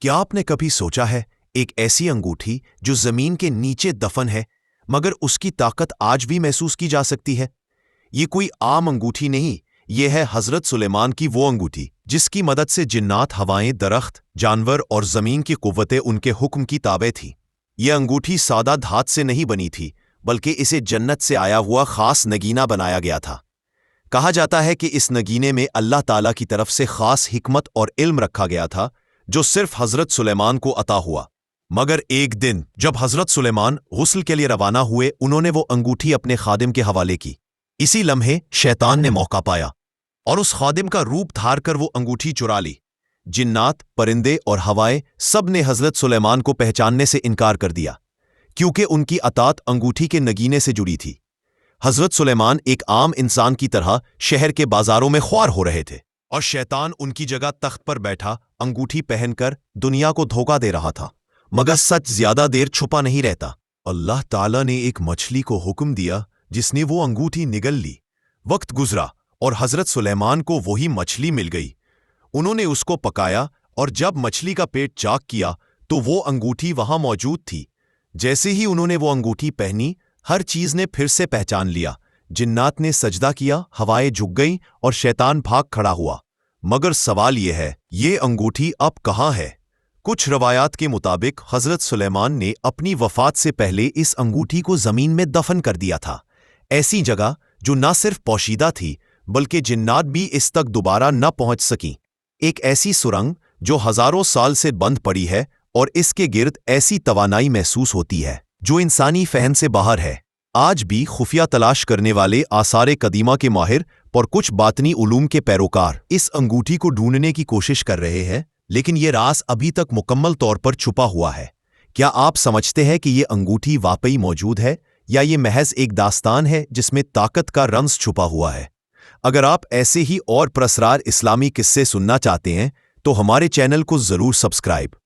کیا آپ نے کبھی سوچا ہے ایک ایسی انگوٹھی جو زمین کے نیچے دفن ہے مگر اس کی طاقت آج بھی محسوس کی جا سکتی ہے؟ یہ کوئی عام انگوٹھی نہیں، یہ ہے حضرت سلیمان کی وہ انگوٹھی جس کی مدد سے جنات، ہوائیں، درخت، جانور اور زمین کی قوتیں ان کے حکم کی تابع تھی۔ یہ انگوٹھی سادہ دھات سے نہیں بنی تھی بلکہ اسے جنت سے آیا ہوا خاص نگینہ بنایا گیا تھا۔ کہا جاتا ہے کہ اس نگینے میں اللہ تعالیٰ کی طرف سے خاص حکمت اور علم رکھا گیا تھا جو صرف حضرت سلیمان کو عطا ہوا۔ مگر ایک دن جب حضرت سلیمان غسل کے لیے روانہ ہوئے، انہوں نے وہ انگوٹھی اپنے خادم کے حوالے کی۔ اسی لمحے شیطان نے موقع پایا اور اس خادم کا روپ دھار کر وہ انگوٹھی چرا لی۔ جنات، پرندے اور ہوائیں سب نے حضرت سلیمان کو پہچاننے سے انکار کر دیا کیونکہ ان کی اطاعت انگوٹھی کے نگینے سے جڑی تھی۔ حضرت سلیمان ایک عام انسان کی طرح شہر کے بازاروں میں خوار ہو رہے تھے اور شیطان ان کی جگہ تخت پر بیٹھا انگوٹھی پہن کر دنیا کو دھوکہ دے رہا تھا۔ مگر سچ زیادہ دیر چھپا نہیں رہتا۔ اللہ تعالیٰ نے ایک مچھلی کو حکم دیا جس نے وہ انگوٹھی نگل لی۔ وقت گزرا اور حضرت سلیمان کو وہی مچھلی مل گئی۔ انہوں نے اس کو پکایا اور جب مچھلی کا پیٹ چاک کیا تو وہ انگوٹھی وہاں موجود تھی۔ جیسے ہی انہوں نے وہ انگوٹھی پہنی، ہر چیز نے پھر سے پہچان لیا۔ جنات نے سجدہ کیا، ہوائیں جھک گئیں اور شیطان بھاگ کھڑا ہوا۔ مگر سوال یہ ہے، یہ انگوٹھی اب کہاں ہے؟ کچھ روایات کے مطابق حضرت سلیمان نے اپنی وفات سے پہلے اس انگوٹھی کو زمین میں دفن کر دیا تھا، ایسی جگہ جو نہ صرف پوشیدہ تھی بلکہ جنات بھی اس تک دوبارہ نہ پہنچ سکیں۔ ایک ایسی سرنگ جو ہزاروں سال سے بند پڑی ہے اور اس کے گرد ایسی توانائی محسوس ہوتی ہے جو انسانی فہم سے باہر ہے۔ آج بھی خفیہ تلاش کرنے والے آثار قدیمہ کے ماہر اور کچھ باطنی علوم کے پیروکار اس انگوٹھی کو ڈھونڈنے کی کوشش کر رہے ہیں، لیکن یہ راز ابھی تک مکمل طور پر چھپا ہوا ہے۔ کیا آپ سمجھتے ہیں کہ یہ انگوٹھی واقعی موجود ہے یا یہ محض ایک داستان ہے جس میں طاقت کا رمز چھپا ہوا ہے؟ اگر آپ ایسے ہی اور پراسرار اسلامی قصے سننا چاہتے ہیں تو ہمارے چینل کو ضرور سبسکرائب